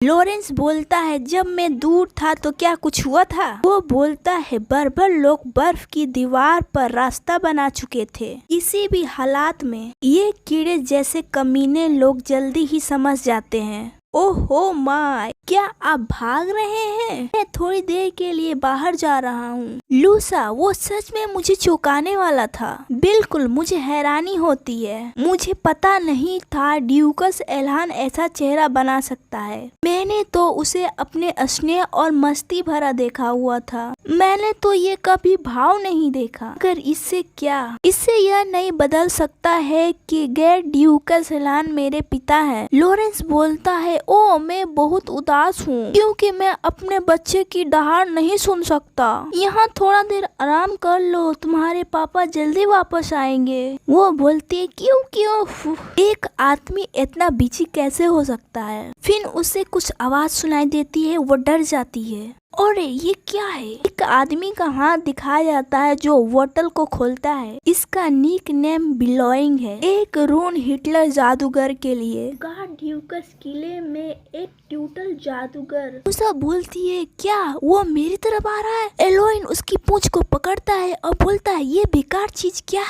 Lawrence बोलता है जब मैं दूर था तो क्या कुछ हुआ था। वो बोलता है बर्बर लोग बर्फ की दीवार पर रास्ता बना चुके थे। किसी भी हालात में ये कीड़े जैसे कमीने लोग जल्दी ही समझ जाते हैं। ओहो माय, क्या आप भाग रहे हैं? मैं थोड़ी देर के लिए बाहर जा रहा हूँ। लूसा, वो सच में मुझे चौंकाने वाला था। बिल्कुल, मुझे हैरानी होती है। मुझे पता नहीं था ड्यूकस एल्हान ऐसा चेहरा बना सकता है। मैंने तो उसे अपने स्नेह और मस्ती भरा देखा हुआ था। मैंने तो ये कभी भाव नहीं देखा। अगर इससे यह नहीं बदल सकता है कि गैर ड्यूकस एल्हान मेरे पिता है। लॉरेंस बोलता है ओ, मैं बहुत उदास हूँ क्योंकि मैं अपने बच्चे की दहाड़ नहीं सुन सकता। यहाँ थोड़ा देर आराम कर लो, तुम्हारे पापा जल्दी वापस आएंगे। वो बोलती है क्यों एक आदमी इतना बिजी कैसे हो सकता है। फिर उसे कुछ आवाज सुनाई देती है, वो डर जाती है। और ये क्या है? एक आदमी का हाथ दिखाया जाता है जो बोतल को खोलता है। इसका निक नेम बिलोइंग है, एक रून हिटलर जादूगर के लिए। गार्ड ड्यूकस किले में एक ट्यूटल जादूगर। उसा बोलती है क्या वो मेरी तरफ आ रहा है? एलोइन उसकी पूंछ को पकड़ता है और बोलता है ये बेकार चीज क्या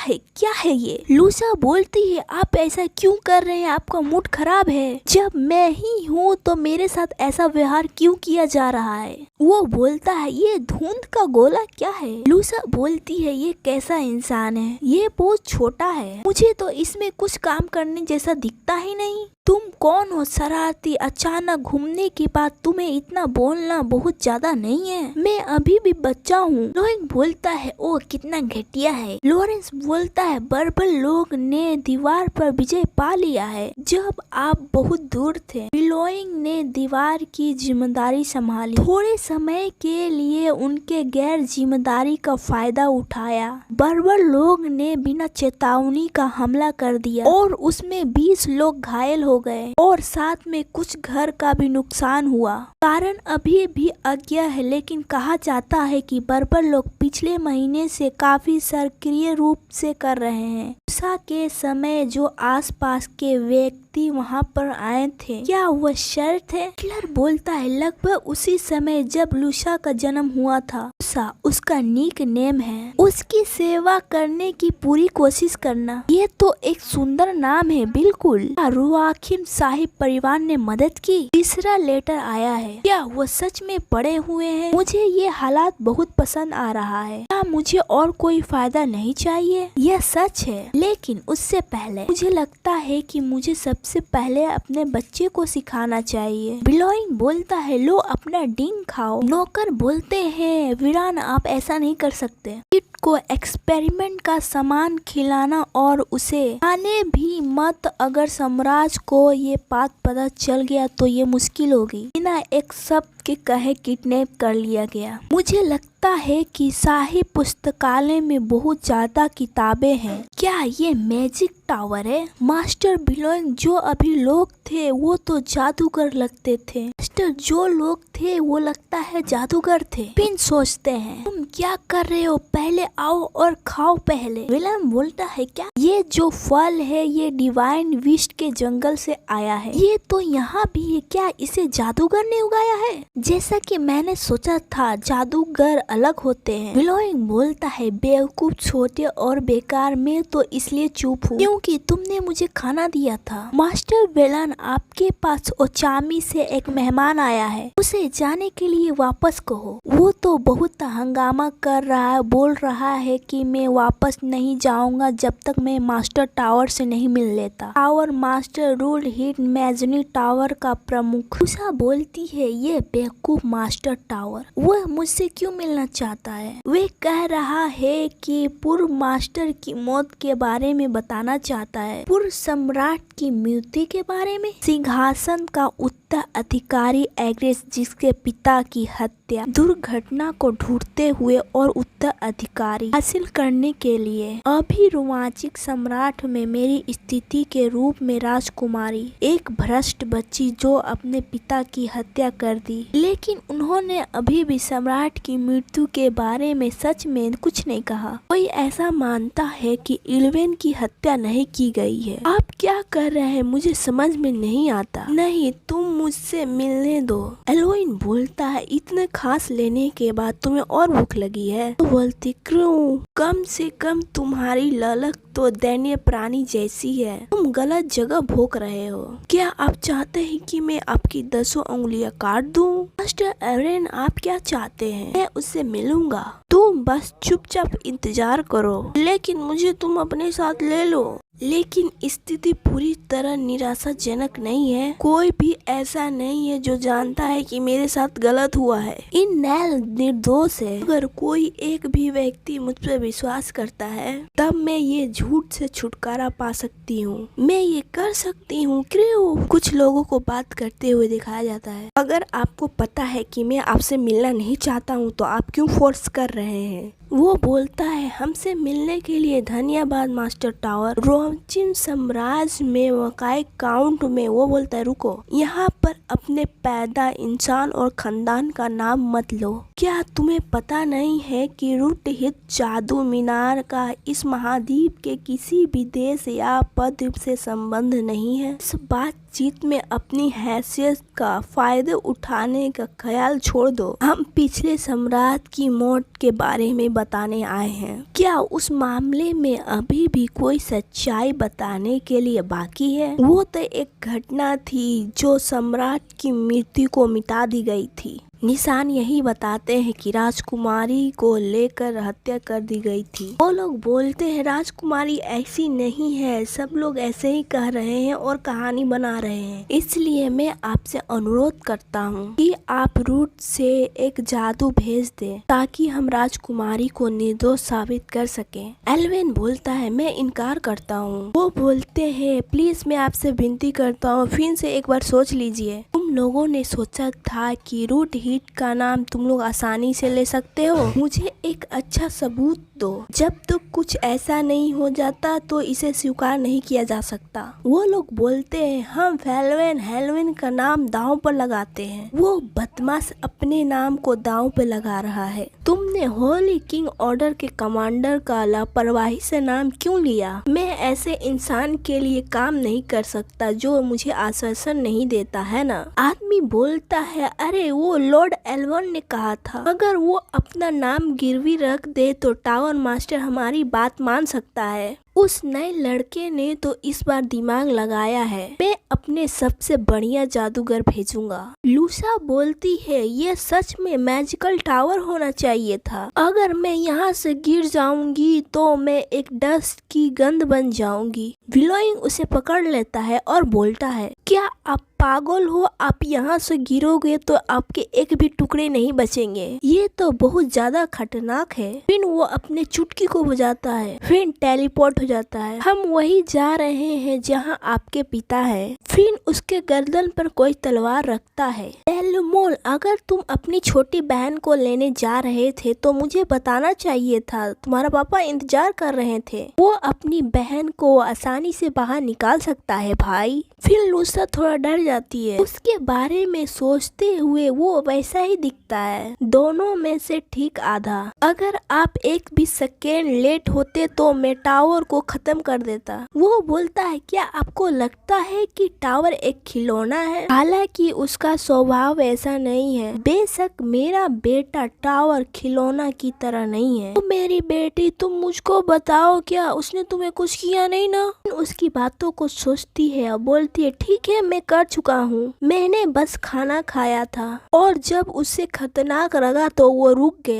है ये? लूसा बोलती है आप ऐसा क्यों कर रहे हैं? आपका मूड खराब है। जब मैं ही हूँ तो मेरे साथ ऐसा व्यवहार क्यों किया जा रहा है? वो बोलता है ये धुंध का गोला क्या है? लूसा बोलती है ये कैसा इंसान है? ये बहुत छोटा है, मुझे तो इसमें कुछ काम करने जैसा दिखता ही नहीं। तुम कौन हो शरारती? अचानक घूमने के बाद तुम्हें इतना बोलना बहुत ज्यादा नहीं है। मैं अभी भी बच्चा हूँ। लोइंग बोलता है ओ कितना घटिया है। लॉरेंस बोलता है बर्बर लोग ने दीवार पर विजय पा लिया है जब आप बहुत दूर थे। बिलोइंग ने दीवार की जिम्मेदारी संभाली। थोड़े समय के लिए उनके गैर जिम्मेदारी का फायदा उठाया। बर्बर लोग ने बिना चेतावनी का हमला कर दिया और उसमें 20 लोग घायल हो गए और साथ में कुछ घर का भी नुकसान हुआ। कारण अभी भी अज्ञात है, लेकिन कहा जाता है कि बर्बर लोग पिछले महीने से काफी सक्रिय रूप से कर रहे हैं। वर्षा के समय जो आसपास के व्यक्ति वहां पर आए थे, क्या वह शर्त है? हिटलर बोलता है लगभग उसी समय जब लूसा का जन्म हुआ था। लूसा उसका निक नेम है। उसकी सेवा करने की पूरी कोशिश करना। ये तो एक सुंदर नाम है। बिल्कुल। रुआखिम साहिब परिवार ने मदद की। तीसरा लेटर आया है। क्या वो सच में पड़े हुए हैं? मुझे ये हालात बहुत पसंद आ रहा है। क्या मुझे और कोई फायदा नहीं चाहिए? यह सच है, लेकिन उससे पहले मुझे लगता है कि मुझे सबसे पहले अपने बच्चे को सिखाना चाहिए। बिलोइंग बोलता है लो अपना डिंग खाओ। नौकर बोलते हैं वीरान आप ऐसा नहीं कर सकते। को एक्सपेरिमेंट का सामान खिलाना और उसे खाने भी मत। अगर साम्राज्य को ये बात पता चल गया तो ये मुश्किल होगी। बिना एक शब्द के कहे किडनैप कर लिया गया। मुझे लगता है कि शाही पुस्तकालय में बहुत ज्यादा किताबें हैं। क्या ये मैजिक टावर है? मास्टर बिलोइंग जो अभी लोग थे वो तो जादूगर लगते थे। मास्टर जो लोग थे वो लगता है जादूगर थे। पिन सोचते हैं तुम क्या कर रहे हो? पहले आओ और खाओ पहले। विलियम बोलता है क्या ये जो फल है ये डिवाइन विस्ट के जंगल से आया है? ये तो यहाँ भी है। क्या इसे जादूगर ने उगाया है? जैसा कि मैंने सोचा था जादूगर अलग होते हैं। विलोइंग बोलता है बेवकूफ छोटे और बेकार। मैं तो इसलिए चुप हूँ क्योंकि तुमने मुझे खाना दिया था। मास्टर बेलन आपके पास ओचामी से एक मेहमान आया है, उसे जाने के लिए वापस कहो। वो तो बहुत हंगामा कर रहा है, बोल रहा है कि मैं वापस नहीं जाऊंगा जब तक मैं मास्टर टावर से नहीं मिल लेता। Tower master rule hit Mazzini tower का प्रमुख। उषा बोलती है ये बेवकूफ मास्टर टावर वह मुझसे क्यों मिलना चाहता है? वे कह रहा है कि पूर्व मास्टर की मौत के बारे में बताना चाहता है। पूर्व सम्राट की मृत्यु के बारे में। सिंहासन का उत्तराधिकारी एग्रेस जिसके पिता की हत्या हत्या दुर्घटना को ढूंढते हुए और उत्तराधिकारी हासिल करने के लिए। अभी रोमांचिक सम्राट में मेरी स्थिति के रूप में राजकुमारी एक भ्रष्ट बच्ची जो अपने पिता की हत्या कर दी, लेकिन उन्होंने अभी भी सम्राट की मृत्यु के बारे में सच में कुछ नहीं कहा। कोई ऐसा मानता है कि इलेवन की हत्या नहीं की गई है। आप क्या कर रहे हैं मुझे समझ में नहीं आता। नहीं, तुम मुझसे मिलने दो। एलोइन बोलता है, इतने खास लेने के बाद तुम्हें और भूख लगी है? तो बोलती, क्यों? कम से कम तुम्हारी ललक तो दयनीय प्राणी जैसी है। तुम गलत जगह भोंक रहे हो। क्या आप चाहते हैं कि मैं आपकी 10 उंगलियां काट दूं? मास्टर एरन, आप क्या चाहते हैं? मैं उससे मिलूंगा। तुम बस चुपचाप इंतजार करो, लेकिन मुझे तुम अपने साथ ले लो। लेकिन स्थिति पूरी तरह निराशाजनक नहीं है। कोई भी ऐसा नहीं है जो जानता है कि मेरे साथ गलत हुआ है। इन नैल निर्दोष है। अगर कोई एक भी व्यक्ति मुझ पर विश्वास करता है, तब मैं ये झूठ से छुटकारा पा सकती हूँ। मैं ये कर सकती हूँ। क्यों? कुछ लोगों को बात करते हुए दिखाया जाता है। अगर आपको पता है कि मैं आपसे मिलना नहीं चाहता हूँ, तो आप क्यों फोर्स कर रहे हैं? वो बोलता है, हमसे मिलने के लिए धन्यवाद मास्टर टावर। रोमचिन साम्राज्य में वकाई काउंट में वो बोलता है, रुको, यहाँ पर अपने पैदा इंसान और खानदान का नाम मत लो। क्या तुम्हें पता नहीं है कि रूट हित जादू मीनार का इस महाद्वीप के किसी भी देश या पद से संबंध नहीं है? इस बातचीत में अपनी हैसियत का फायदे उठाने का ख्याल छोड़ दो। हम पिछले सम्राट की मौत के बारे में बताने आए हैं। क्या उस मामले में अभी भी कोई सच्चाई बताने के लिए बाकी है? वो तो एक घटना थी जो सम्राट की मृत्यु को मिटा दी गई थी। निशान यही बताते हैं कि राजकुमारी को लेकर हत्या कर दी गई थी। वो लोग बोलते हैं राजकुमारी ऐसी नहीं है, सब लोग ऐसे ही कह रहे हैं और कहानी बना रहे हैं। इसलिए मैं आपसे अनुरोध करता हूँ कि आप रूट से एक जादू भेज दें ताकि हम राजकुमारी को निर्दोष साबित कर सकें। एल्वेन बोलता है, मैं इनकार करता हूँ। वो बोलते हैं, प्लीज मैं आपसे विनती करता हूँ, फिर से एक बार सोच लीजिए। तुम लोगों ने सोचा था कि रूट हिट का नाम तुम लोग आसानी से ले सकते हो। मुझे एक अच्छा सबूत दो। जब तक कुछ ऐसा नहीं हो जाता तो इसे स्वीकार नहीं किया जा सकता। वो लोग बोलते हैं, हम हेलवेन का नाम दांव पर लगाते हैं। वो बदमाश अपने नाम को दांव पे लगा रहा है। तुमने होली किंग ऑर्डर के कमांडर का लापरवाही से नाम क्यों लिया? मैं ऐसे इंसान के लिए काम नहीं कर सकता जो मुझे आश्वासन नहीं देता है ना। आदमी बोलता है, अरे वो लॉर्ड एल्वन ने कहा था अगर वो अपना नाम गिरवी रख दे तो टावर मास्टर हमारी बात मान सकता है। उस नए लड़के ने तो इस बार दिमाग लगाया है। मैं अपने सबसे बढ़िया जादूगर भेजूंगा। लूसा बोलती है, ये सच में मैजिकल टावर होना चाहिए था। अगर मैं यहाँ से गिर जाऊंगी तो मैं एक डस्ट की गंध बन जाऊंगी। विलोइंग उसे पकड़ लेता है और बोलता है, क्या आप पागल हो? आप यहाँ से गिरोगे तो आपके एक भी टुकड़े नहीं बचेंगे। ये तो बहुत ज्यादा खतरनाक है। फिर वो अपने चुटकी को बजाता है, फिर टेलीपोर्ट हो जाता है। हम वही जा रहे हैं जहाँ आपके पिता है। फिर उसके गर्दन पर कोई तलवार रखता है। डेलमोल, अगर तुम अपनी छोटी बहन को लेने जा रहे थे तो मुझे बताना चाहिए था। तुम्हारा पापा इंतजार कर रहे थे। वो अपनी बहन को आसानी से बाहर निकाल सकता है भाई। फिर लूसा थोड़ा डर जाती है। उसके बारे में सोचते हुए वो वैसा ही दिखता है, दोनों में से ठीक आधा। अगर आप एक भी सेकेंड लेट होते तो मैं टावर को खत्म कर देता। वो बोलता है, क्या आपको लगता है कि टावर एक खिलौना है? हालांकि उसका स्वभाव ऐसा नहीं है। बेशक मेरा बेटा टावर खिलौना की तरह नहीं है। तो मेरी बेटी, तुम मुझको बताओ, क्या उसने तुम्हें कुछ किया नहीं ना? उसकी बातों को सोचती है और बोलती है, ठीक है, मैं कर चुका हूँ। मैंने बस खाना खाया था और जब उसे खतरनाक लगा तो वो रुक गया।